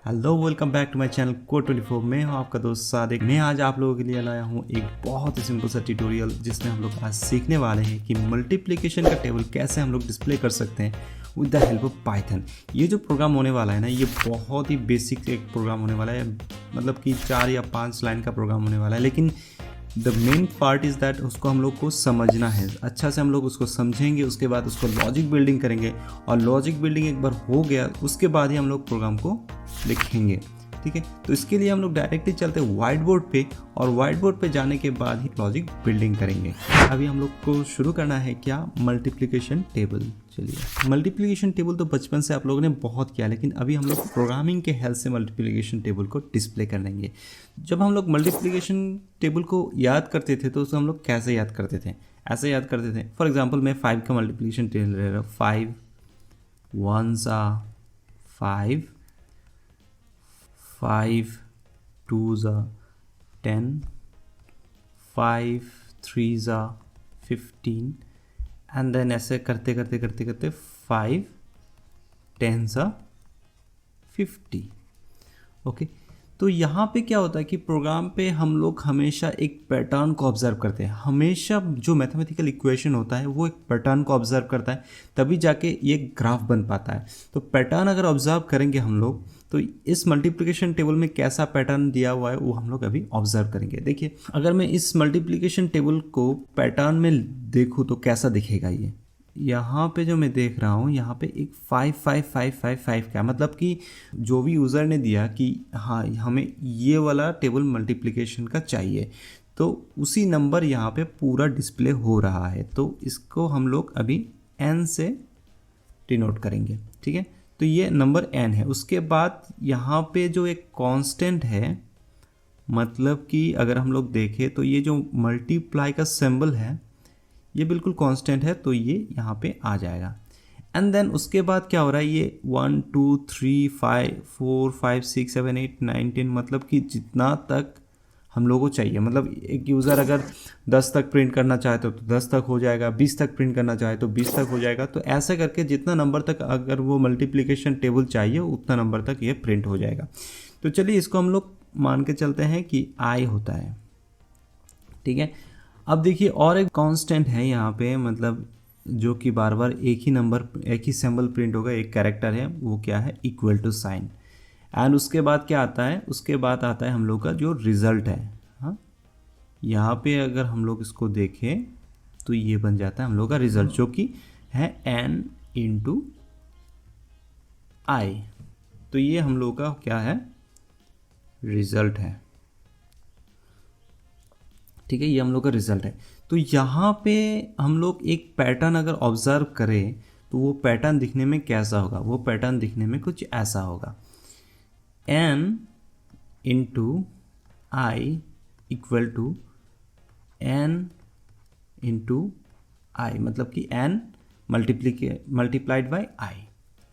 Hello, welcome back to my channel कोड24। मैं हूं आपका दोस्त सादिक। मैं आज आप लोगों के लिए लाया हूं एक बहुत ही सिंपल सा ट्यूटोरियल जिसमें हम लोग आज सीखने वाले हैं कि मल्टीप्लिकेशन का टेबल कैसे हम लोग डिस्प्ले कर सकते हैं with the help of Python. ये जो प्रोग्राम होने वाला है ना, ये बहुत ही बेसिक एक प्रोग्राम होने वाला है, मतलब कि 4 या 5 लाइन का प्रोग्राम होने वाला है। लेकिन the main part is that उसको हम लोग को समझना है अच्छा से। हम लोग उसको समझेंगे, उसके बाद उसको लॉजिक बिल्डिंग करेंगे, और लॉजिक बिल्डिंग एक बार हो गया उसके बाद ही हम लोग प्रोग्राम को लिखेंगे। ठीक है, तो इसके लिए हम लोग डायरेक्टली चलते हैं व्हाइट बोर्ड पे, और व्हाइट बोर्ड पे जाने के बाद ही लॉजिक बिल्डिंग करेंगे। अभी हम लोग को शुरू करना है क्या, मल्टीप्लिकेशन टेबल। चलिए, मल्टीप्लिकेशन टेबल तो बचपन से आप लोगों ने बहुत किया, लेकिन अभी हम लोग प्रोग्रामिंग के हेल्प से मल्टीप्लिकेशन टेबल को डिस्प्ले कर लेंगे। जब हम लोग मल्टीप्लिकेशन टेबल को याद करते थे तो उसे हम लोग कैसे याद करते थे, ऐसे याद करते थे। फॉर एग्जाम्पल मैं 5 का मल्टीप्लिकेशन टेबल ले रहा हूँ। 5 1s are 5, 5 2s are 10, 5 3s are 15, and then ऐसे करते करते करते करते 5 10s are 50। ओके, तो यहाँ पे क्या होता है कि प्रोग्राम पे हम लोग हमेशा एक पैटर्न को ऑब्जर्व करते हैं। हमेशा जो मैथमेटिकल इक्वेशन होता है वो एक पैटर्न को ऑब्जर्व करता है, तभी जाके ये ग्राफ बन पाता है। तो पैटर्न अगर ऑब्जर्व करेंगे हम लोग, तो इस मल्टीप्लिकेशन टेबल में कैसा पैटर्न दिया हुआ है वो हम लोग अभी ऑब्जर्व करेंगे। देखिए, अगर मैं इस मल्टीप्लिकेशन टेबल को पैटर्न में देखूँ तो कैसा दिखेगा ये। यहाँ पे जो मैं देख रहा हूँ, यहाँ पे एक 5 5 5 5 5 का मतलब कि जो भी यूज़र ने दिया कि हाँ हमें ये वाला टेबल मल्टीप्लिकेशन का चाहिए, तो उसी नंबर यहाँ पे पूरा डिस्प्ले हो रहा है। तो इसको हम लोग अभी n से डिनोट करेंगे। ठीक है, तो ये नंबर n है। उसके बाद यहाँ पे जो एक कांस्टेंट है, मतलब कि अगर हम लोग देखें तो ये जो मल्टीप्लाई का सिंबल है ये बिल्कुल कांस्टेंट है, तो ये यहाँ पे आ जाएगा। एंड देन उसके बाद क्या हो रहा है, ये 1 2 3 5 4 5 6 7 8 9 10, मतलब कि जितना तक हम लोगों को चाहिए। मतलब एक यूज़र अगर 10 तक प्रिंट करना चाहे तो 10 तक हो जाएगा, 20 तक प्रिंट करना चाहे तो 20 तक हो जाएगा। तो ऐसे करके जितना नंबर तक अगर वो मल्टीप्लिकेशन टेबल चाहिए उतना नंबर तक ये प्रिंट हो जाएगा। तो चलिए, इसको हम लोग मान के चलते हैं कि i होता है। ठीक है, अब देखिए और एक कांस्टेंट है यहाँ पे, मतलब जो कि बार बार एक ही नंबर एक ही सिंबल प्रिंट होगा, एक कैरेक्टर है, वो क्या है, इक्वल टू साइन। एंड उसके बाद क्या आता है, उसके बाद आता है हम लोग का जो रिज़ल्ट है। हाँ, यहाँ पे अगर हम लोग इसको देखें तो ये बन जाता है हम लोग का रिज़ल्ट, जो कि है n इंटू आई। तो ये हम लोग का क्या है, रिज़ल्ट है। ठीक है, ये हम लोग का रिजल्ट है। तो यहाँ पे हम लोग एक पैटर्न अगर ऑब्जर्व करें तो वो पैटर्न दिखने में कैसा होगा, वो पैटर्न दिखने में कुछ ऐसा होगा। n into I equal to n into I, मतलब कि n मल्टीप्लाइड बाई आई।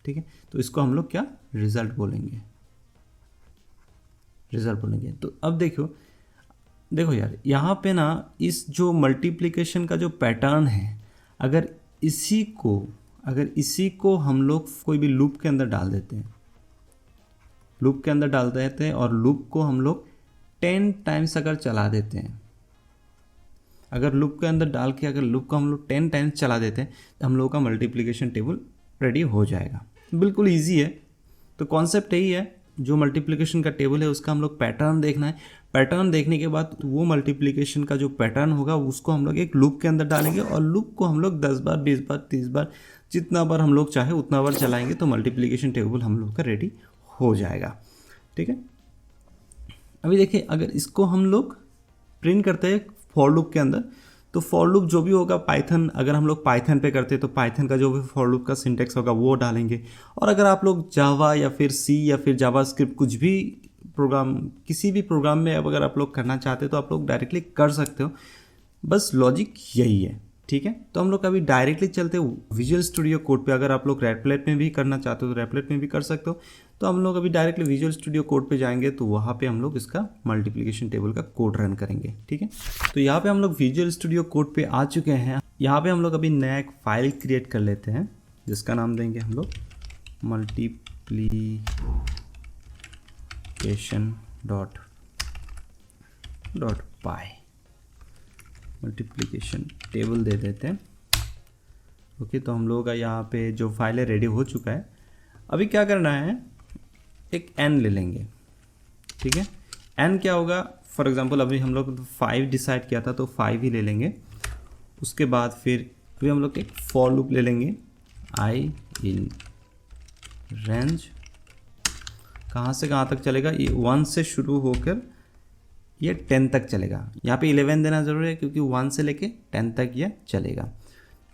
ठीक है, तो इसको हम लोग क्या, रिजल्ट बोलेंगे, रिजल्ट बोलेंगे। तो अब देखो यार, यहाँ पे ना इस जो मल्टीप्लिकेशन का जो पैटर्न है, अगर इसी को हम लोग कोई भी लूप के अंदर डाल देते हैं, लूप के अंदर डाल देते हैं, और लूप को हम लोग 10 टाइम्स अगर चला देते हैं, अगर लूप के अंदर डाल के अगर लूप को हम लोग 10 टाइम्स चला देते हैं, तो हम लोग का मल्टीप्लिकेशन टेबल रेडी हो जाएगा। बिल्कुल ईजी है। तो कॉन्सेप्ट यही है, जो मल्टीप्लिकेशन का टेबल है उसका हम लोग पैटर्न देखना है। पैटर्न देखने के बाद वो मल्टीप्लिकेशन का जो पैटर्न होगा उसको हम लोग एक लूप के अंदर डालेंगे, और लूप को हम लोग 10 बार 20 बार 30 बार जितना बार हम लोग चाहे उतना बार चलाएंगे, तो मल्टीप्लिकेशन टेबल हम लोग का रेडी हो जाएगा। ठीक है, अभी देखिए, अगर इसको हम लोग प्रिंट करते हैं फॉर लूप के अंदर, तो फॉर लूप जो भी होगा पाइथन, अगर हम लोग पाइथन पे करते हैं तो पाइथन का जो भी फॉर लूप का सिंटेक्स होगा वो डालेंगे। और अगर आप लोग जावा या फिर सी या फिर जावास्क्रिप्ट कुछ भी प्रोग्राम, किसी भी प्रोग्राम में अगर आप लोग करना चाहते हो तो आप लोग डायरेक्टली कर सकते हो। बस लॉजिक यही है। ठीक है, तो हम लोग अभी डायरेक्टली चलते हैं विजुअल स्टूडियो कोड पे। अगर आप लोग रेडप्लेट में भी करना चाहते हो तो रेडप्लेट में भी कर सकते हो। तो हम लोग अभी डायरेक्टली विजुअल स्टूडियो कोड पे जाएंगे, तो वहाँ पे हम लोग इसका मल्टीप्लिकेशन टेबल का कोड रन करेंगे। ठीक है, तो यहाँ पे हम लोग विजुअल स्टूडियो कोड पे आ चुके हैं। यहाँ पे हम लोग अभी नया एक फाइल क्रिएट कर लेते हैं, जिसका नाम देंगे हम लोग मल्टीप्लिकेशन डॉट पाई, मल्टीप्लिकेशन टेबल दे देते हैं। ओके, तो हम लोगों का यहाँ पे जो फाइल है रेडी हो चुका है। अभी क्या करना है, एक n ले लेंगे, ठीक है। n क्या होगा, फॉर एग्जांपल अभी हम लोग 5 डिसाइड किया था तो 5 ही ले लेंगे। उसके बाद फिर अभी हम लोग एक फॉर लूप ले लेंगे, i इन रेंज, कहाँ से कहाँ तक चलेगा, ये 1 से शुरू होकर ये 10 तक चलेगा। यहाँ पे 11 देना ज़रूरी है क्योंकि 1 से लेके 10 तक ये चलेगा,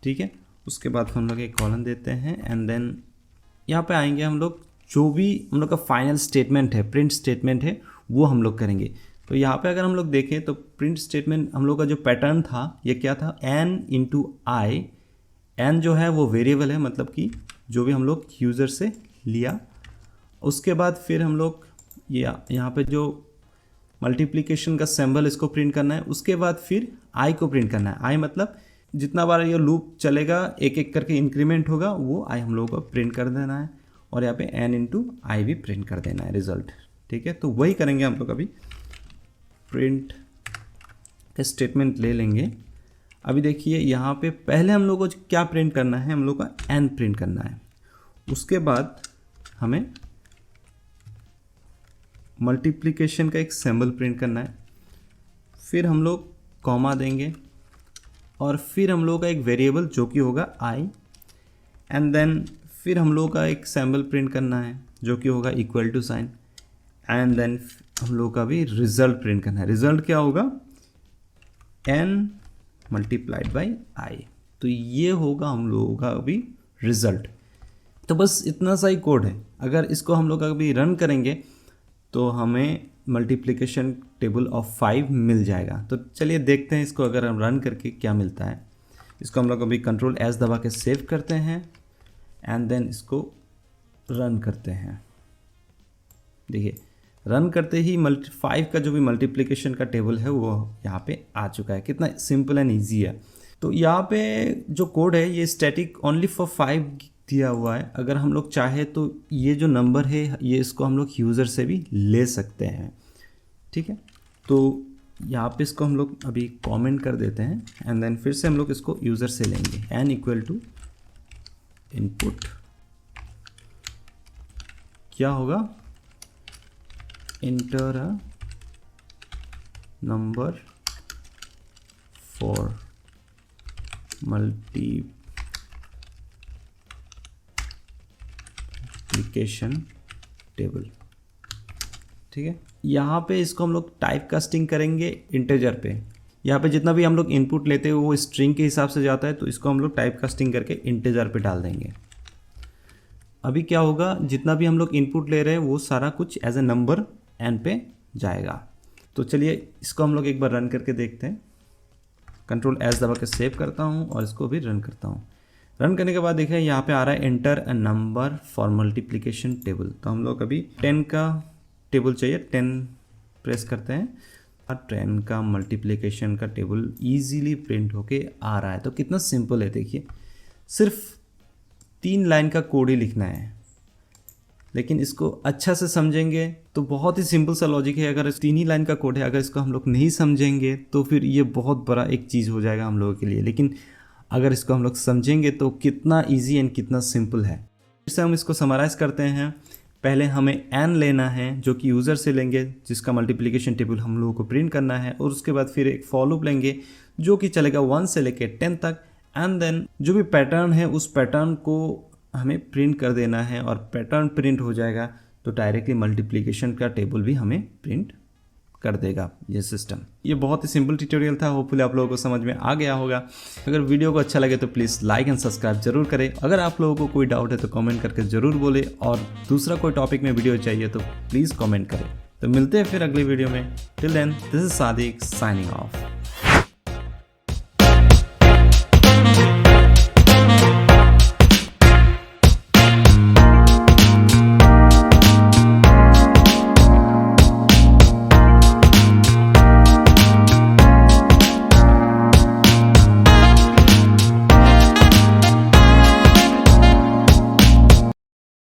ठीक है। उसके बाद हम लोग एक कॉलन देते हैं एंड देन यहाँ पे आएंगे हम लोग, जो भी हम लोग का फाइनल स्टेटमेंट है, प्रिंट स्टेटमेंट है, वो हम लोग करेंगे। तो यहाँ पे अगर हम लोग देखें तो प्रिंट स्टेटमेंट हम लोग का जो पैटर्न था ये क्या था, n इंटू आई। n जो है वो वेरिएबल है, मतलब कि जो भी हम लोग यूज़र से लिया। उसके बाद फिर हम लोग यहाँ पे जो मल्टीप्लिकेशन का सिंबल इसको प्रिंट करना है। उसके बाद फिर i को प्रिंट करना है। i मतलब जितना बार ये लूप चलेगा एक एक करके इंक्रीमेंट होगा, वो i हम लोगों को प्रिंट कर देना है। और यहाँ पे n इंटू आई भी प्रिंट कर देना है रिजल्ट, ठीक है। तो वही करेंगे हम लोग। अभी प्रिंट का स्टेटमेंट ले लेंगे। अभी देखिए यहाँ पे पहले हम लोग को क्या प्रिंट करना है, हम लोग का n प्रिंट करना है। उसके बाद हमें मल्टीप्लिकेशन का एक सिंबल प्रिंट करना है। फिर हम लोग कॉमा देंगे और फिर हम लोग का एक वेरिएबल जो कि होगा i, एंड देन फिर हम लोग का एक सिंबल प्रिंट करना है जो कि होगा equal to sine, and then हम लोग का भी रिजल्ट प्रिंट करना है। रिजल्ट क्या होगा, n मल्टीप्लाइड बाई i। तो ये होगा हम लोगों का अभी रिजल्ट। तो बस इतना सा ही कोड है। अगर इसको हम लोग अभी रन करेंगे तो हमें मल्टीप्लिकेशन टेबल ऑफ 5 मिल जाएगा। तो चलिए देखते हैं इसको अगर हम रन करके क्या मिलता है। इसको हम लोग अभी कंट्रोल एस दबा के सेव करते हैं एंड देन इसको रन करते हैं। देखिए रन करते ही 5 का जो भी मल्टीप्लिकेशन का टेबल है वो यहाँ पे आ चुका है। कितना सिंपल एंड ईजी है। तो यहाँ पे जो कोड है ये स्टैटिक ओनली फॉर 5 दिया हुआ है। अगर हम लोग चाहे तो ये जो नंबर है ये इसको हम लोग यूज़र से भी ले सकते हैं, ठीक है। तो यहाँ पे इसको हम लोग अभी कमेंट कर देते हैं एंड देन फिर से हम लोग इसको यूज़र से लेंगे। n इक्वल टू इनपुट क्या होगा, inter a number for multiplication table, ठीक है। यहाँ पे इसको हम लोग टाइप कास्टिंग करेंगे इंटीजर पे। यहाँ पे जितना भी हम लोग इनपुट लेते हैं वो स्ट्रिंग के हिसाब से जाता है, तो इसको हम लोग टाइप कास्टिंग करके इंटीजर पे डाल देंगे। अभी क्या होगा, जितना भी हम लोग इनपुट ले रहे हैं वो सारा कुछ एज ए नंबर n पे जाएगा। तो चलिए इसको हम लोग एक बार रन करके देखते हैं। कंट्रोल एस दबा के सेव करता हूँ और इसको भी रन करता हूँ। रन करने के बाद देखिए यहाँ पे आ रहा है enter a number for multiplication table. तो हम लोग अभी 10 का टेबल चाहिए, 10 प्रेस करते हैं और 10 का मल्टीप्लिकेशन का टेबल इजीली प्रिंट होके आ रहा है। तो कितना सिंपल है देखिए, सिर्फ 3 लाइन का कोड ही लिखना है, लेकिन इसको अच्छा से समझेंगे तो बहुत ही सिंपल सा लॉजिक है। अगर 3 ही लाइन का कोड है, अगर इसको हम लोग नहीं समझेंगे तो फिर ये बहुत बड़ा एक चीज़ हो जाएगा हम लोगों के लिए। लेकिन अगर इसको हम लोग समझेंगे तो कितना इजी एंड कितना सिंपल है। फिर से हम इसको समराइज़ करते हैं। पहले हमें n लेना है जो कि यूज़र से लेंगे, जिसका मल्टीप्लिकेशन टेबल हम लोगों को प्रिंट करना है। और उसके बाद फिर एक फॉर लूप लेंगे जो कि चलेगा 1 से लेके 10 तक, एंड देन जो भी पैटर्न है उस पैटर्न को हमें प्रिंट कर देना है। और पैटर्न प्रिंट हो जाएगा तो डायरेक्टली मल्टीप्लिकेशन का टेबल भी हमें प्रिंट कर देगा ये सिस्टम। ये बहुत ही सिंपल ट्यूटोरियल था। होपफुली आप लोगों को समझ में आ गया होगा। अगर वीडियो को अच्छा लगे तो प्लीज़ लाइक एंड सब्सक्राइब जरूर करें। अगर आप लोगों को कोई डाउट है तो कमेंट करके ज़रूर बोले, और दूसरा कोई टॉपिक में वीडियो चाहिए तो प्लीज़ कमेंट करें। तो मिलते हैं फिर अगली वीडियो में। Till then, this is Sadiq signing of.